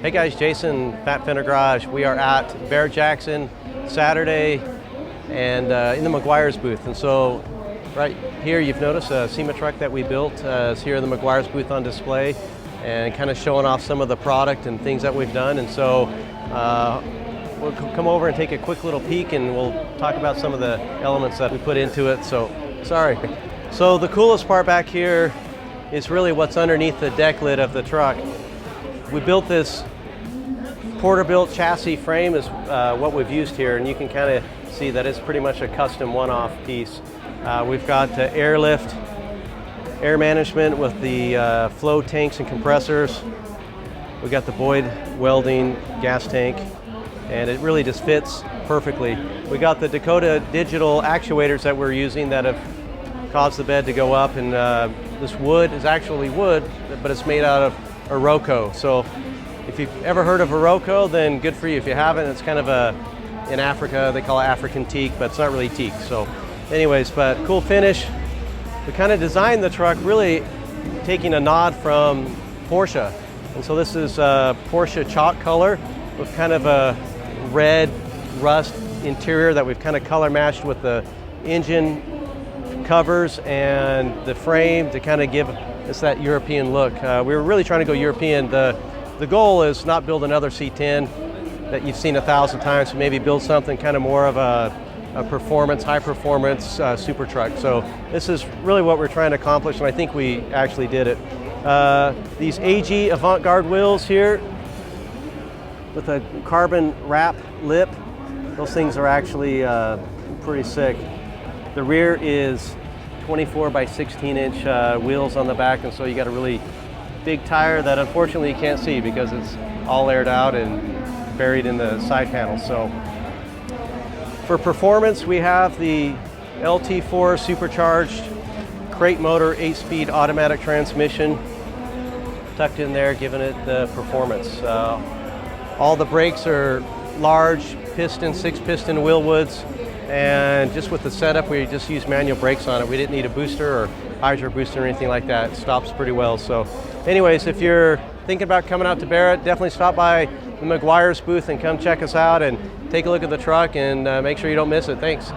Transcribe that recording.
Hey guys, Jason, Fender Garage. We are at Barrett Jackson Saturday and in the Meguiars booth. And so right here you've noticed a SEMA truck that we built is here in the Meguiars booth on display and kind of showing off some of the product and things that we've done. And so we'll come over and take a quick little peek and we'll talk about some of the elements that we put into it. So, sorry. So the coolest part back here is really what's underneath the deck lid of the truck. We built this Porter-built chassis frame is what we've used here, and you can kind of see that it's pretty much a custom one-off piece. We've got airlift, air management with the flow tanks and compressors. We got the Boyd welding gas tank, and it really just fits perfectly. We got the Dakota digital actuators that we're using that have caused the bed to go up, and this wood is actually wood, but it's made out of Iroko. So if you've ever heard of Iroko, then good for you. If you haven't, it's kind of in Africa, they call it African teak, but it's not really teak. So anyways, but cool finish. We kind of designed the truck really taking a nod from Porsche. And so this is Porsche chalk color with kind of a red rust interior that we've kind of color matched with the engine covers and the frame to kind of give us that European look. We were really trying to go European. The goal is not build another C10 that you've seen 1,000 times, but maybe build something kind of more of a performance, high performance super truck. So this is really what we're trying to accomplish, and I think we actually did it. These AG Avant-Garde wheels here with a carbon wrap lip, those things are actually pretty sick. The rear is 24 by 16 inch wheels on the back, and so you got a really big tire that unfortunately you can't see because it's all aired out and buried in the side panels. So for performance, we have the LT4 supercharged crate motor 8-speed automatic transmission tucked in there, giving it the performance. All the brakes are large piston, 6-piston wheel woods. And just with the setup, we just used manual brakes on it. We didn't need a booster or hydro booster or anything like that. It stops pretty well. So anyways, if you're thinking about coming out to Barrett, definitely stop by the Meguiars booth and come check us out and take a look at the truck and make sure you don't miss it. Thanks.